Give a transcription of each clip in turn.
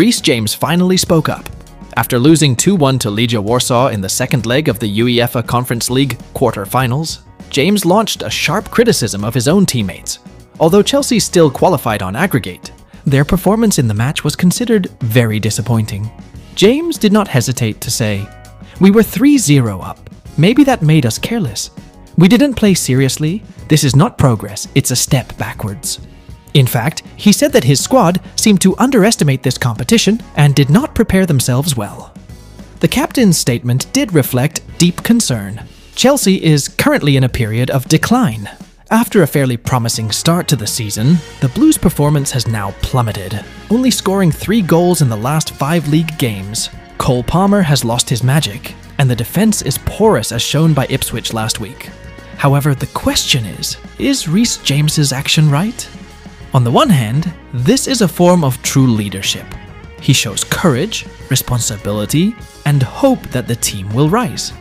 Reece James finally spoke up. After losing 2-1 to Legia Warsaw in the second leg of the UEFA Conference League quarter-finals, James launched a sharp criticism of his own teammates. Although Chelsea still qualified on aggregate, their performance in the match was considered very disappointing. James did not hesitate to say, "We were 3-0 up. Maybe that made us careless. We didn't play seriously. This is not progress, it's a step backwards." In fact, he said that his squad seemed to underestimate this competition and did not prepare themselves well. The captain's statement did reflect deep concern. Chelsea is currently in a period of decline. After a fairly promising start to the season, the Blues' performance has now plummeted, only scoring 3 goals in the last 5 league games. Cole Palmer has lost his magic, and the defense is porous as shown by Ipswich last week. However, the question is Reece James's action right? On the one hand, this is a form of true leadership. He shows courage, responsibility, and hope that the team will rise.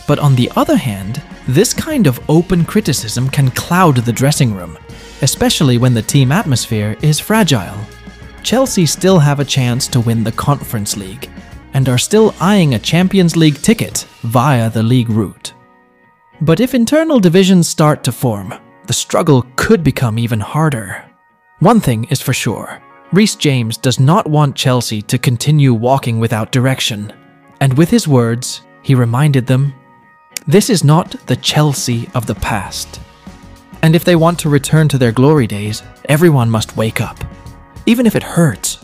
But on the other hand, this kind of open criticism can cloud the dressing room, especially when the team atmosphere is fragile. Chelsea still have a chance to win the Conference League, and are still eyeing a Champions League ticket via the league route. But if internal divisions start to form, the struggle could become even harder. One thing is for sure, Reece James does not want Chelsea to continue walking without direction, and with his words, he reminded them, this is not the Chelsea of the past. And if they want to return to their glory days, everyone must wake up, even if it hurts.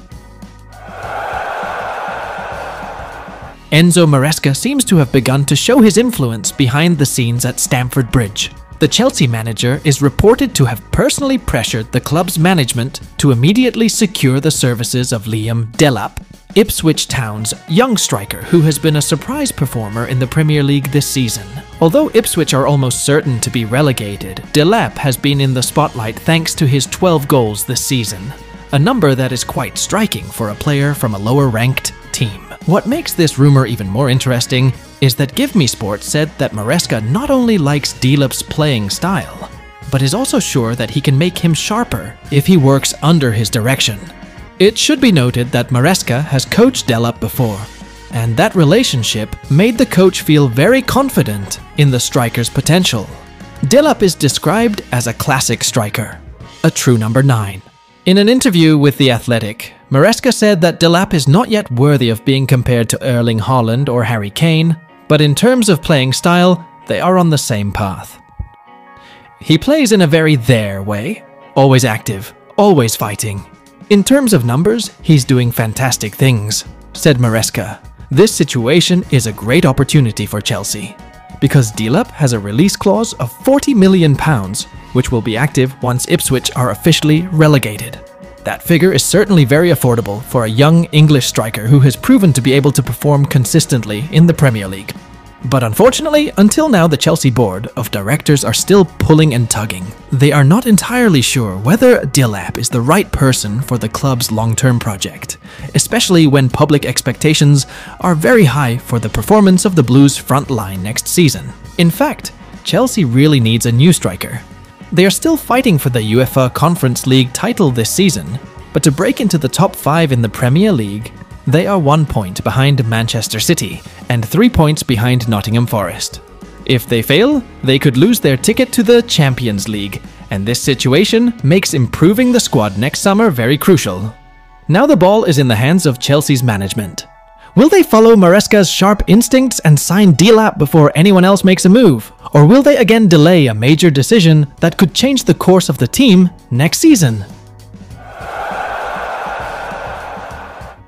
Enzo Maresca seems to have begun to show his influence behind the scenes at Stamford Bridge. The Chelsea manager is reported to have personally pressured the club's management to immediately secure the services of Liam Delap, Ipswich Town's young striker who has been a surprise performer in the Premier League this season. Although Ipswich are almost certain to be relegated, Delap has been in the spotlight thanks to his 12 goals this season, a number that is quite striking for a player from a lower-ranked team. What makes this rumor even more interesting is that Give Me Sports said that Maresca not only likes Delap's playing style, but is also sure that he can make him sharper if he works under his direction. It should be noted that Maresca has coached Delap before, and that relationship made the coach feel very confident in the striker's potential. Delap is described as a classic striker, a true number 9. In an interview with The Athletic, Maresca said that Delap is not yet worthy of being compared to Erling Haaland or Harry Kane, but in terms of playing style, they are on the same path. He plays in a very their way, always active, always fighting. In terms of numbers, he's doing fantastic things, said Maresca. This situation is a great opportunity for Chelsea, because Delap has a release clause of £40 million, which will be active once Ipswich are officially relegated. That figure is certainly very affordable for a young English striker who has proven to be able to perform consistently in the Premier League. But unfortunately, until now the Chelsea board of directors are still pulling and tugging. They are not entirely sure whether Delap is the right person for the club's long-term project, especially when public expectations are very high for the performance of the Blues' front line next season. In fact, Chelsea really needs a new striker. They are still fighting for the UEFA Conference League title this season, but to break into the top 5 in the Premier League, they are 1 point behind Manchester City and 3 points behind Nottingham Forest. If they fail, they could lose their ticket to the Champions League, and this situation makes improving the squad next summer very crucial. Now the ball is in the hands of Chelsea's management. Will they follow Maresca's sharp instincts and sign Delap before anyone else makes a move? Or will they again delay a major decision that could change the course of the team next season?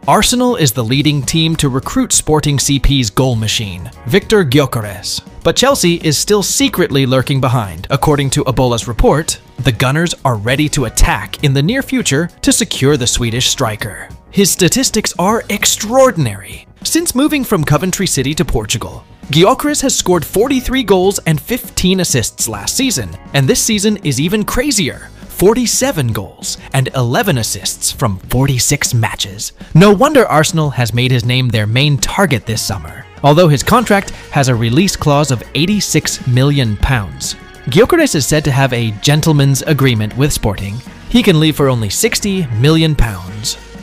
Arsenal is the leading team to recruit Sporting CP's goal machine, Victor Gyokeres. But Chelsea is still secretly lurking behind. According to Ebola's report, the Gunners are ready to attack in the near future to secure the Swedish striker. His statistics are extraordinary. Since moving from Coventry City to Portugal, Gyokeres has scored 43 goals and 15 assists last season, and this season is even crazier. 47 goals and 11 assists from 46 matches. No wonder Arsenal has made his name their main target this summer, although his contract has a release clause of £86 million. Gyokeres is said to have a gentleman's agreement with Sporting. He can leave for only £60 million.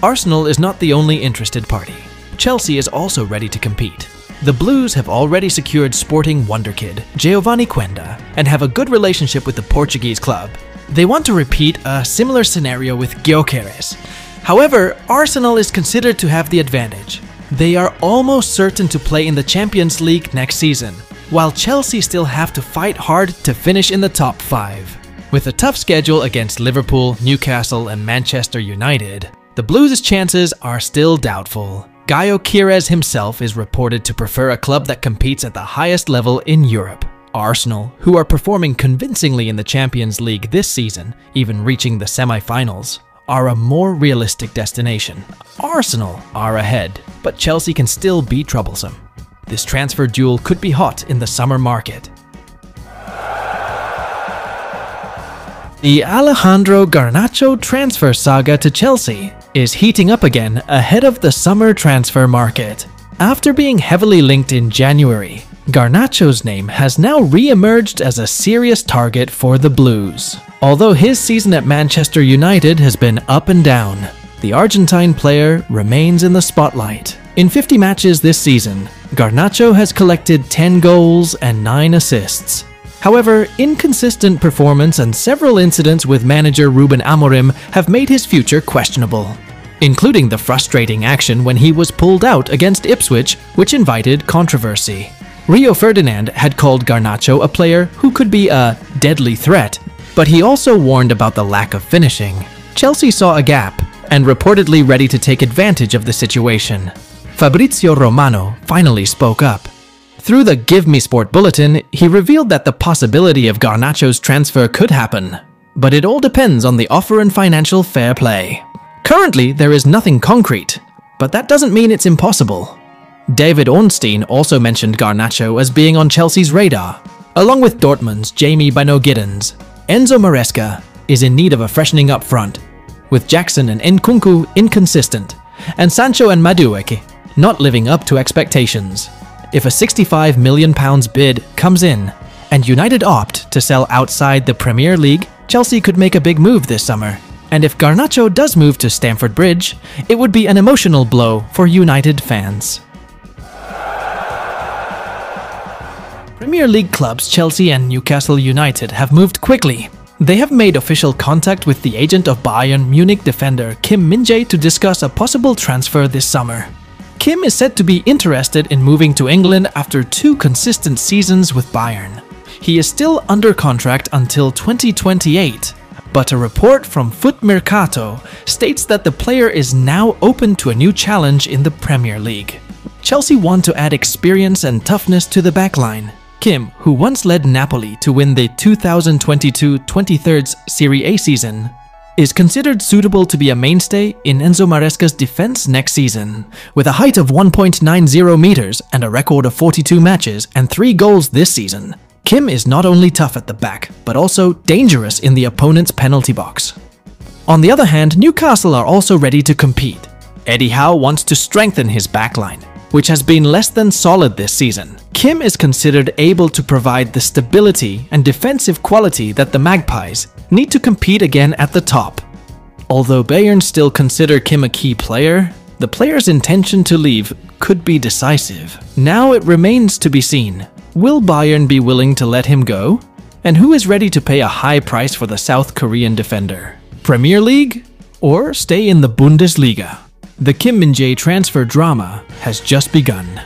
Arsenal is not the only interested party. Chelsea is also ready to compete. The Blues have already secured sporting wonderkid Giovanni Quenda and have a good relationship with the Portuguese club. They want to repeat a similar scenario with Gyokeres. However, Arsenal is considered to have the advantage. They are almost certain to play in the Champions League next season, while Chelsea still have to fight hard to finish in the top 5. With a tough schedule against Liverpool, Newcastle and Manchester United, the Blues' chances are still doubtful. Gyokeres himself is reported to prefer a club that competes at the highest level in Europe. Arsenal, who are performing convincingly in the Champions League this season, even reaching the semi-finals, are a more realistic destination. Arsenal are ahead, but Chelsea can still be troublesome. This transfer duel could be hot in the summer market. The Alejandro Garnacho transfer saga to Chelsea is heating up again ahead of the summer transfer market. After being heavily linked in January, Garnacho's name has now re-emerged as a serious target for the Blues. Although his season at Manchester United has been up and down, the Argentine player remains in the spotlight. In 50 matches this season, Garnacho has collected 10 goals and 9 assists. However, inconsistent performance and several incidents with manager Ruben Amorim have made his future questionable, including the frustrating action when he was pulled out against Ipswich, which invited controversy. Rio Ferdinand had called Garnacho a player who could be a deadly threat, but he also warned about the lack of finishing. Chelsea saw a gap and reportedly ready to take advantage of the situation. Fabrizio Romano finally spoke up. Through the Give Me Sport bulletin, he revealed that the possibility of Garnacho's transfer could happen, but it all depends on the offer and financial fair play. Currently, there is nothing concrete, but that doesn't mean it's impossible. David Ornstein also mentioned Garnacho as being on Chelsea's radar, along with Dortmund's Jamie Bino Giddens. Enzo Maresca is in need of a freshening up front, with Jackson and Nkunku inconsistent, and Sancho and Madueke not living up to expectations. If a £65 million bid comes in, and United opt to sell outside the Premier League, Chelsea could make a big move this summer. And if Garnacho does move to Stamford Bridge, it would be an emotional blow for United fans. Premier League clubs Chelsea and Newcastle United have moved quickly. They have made official contact with the agent of Bayern Munich defender Kim Min-jae to discuss a possible transfer this summer. Kim is said to be interested in moving to England after 2 consistent seasons with Bayern. He is still under contract until 2028, but a report from Foot Mercato states that the player is now open to a new challenge in the Premier League. Chelsea want to add experience and toughness to the backline. Kim, who once led Napoli to win the 2022-23 Serie A season, is considered suitable to be a mainstay in Enzo Maresca's defense next season. With a height of 1.90 meters and a record of 42 matches and 3 goals this season, Kim is not only tough at the back, but also dangerous in the opponent's penalty box. On the other hand, Newcastle are also ready to compete. Eddie Howe wants to strengthen his backline, which has been less than solid this season. Kim is considered able to provide the stability and defensive quality that the Magpies need to compete again at the top. Although Bayern still consider Kim a key player, the player's intention to leave could be decisive. Now it remains to be seen. Will Bayern be willing to let him go? And who is ready to pay a high price for the South Korean defender? Premier League or stay in the Bundesliga? The Kim Min-jae transfer drama has just begun.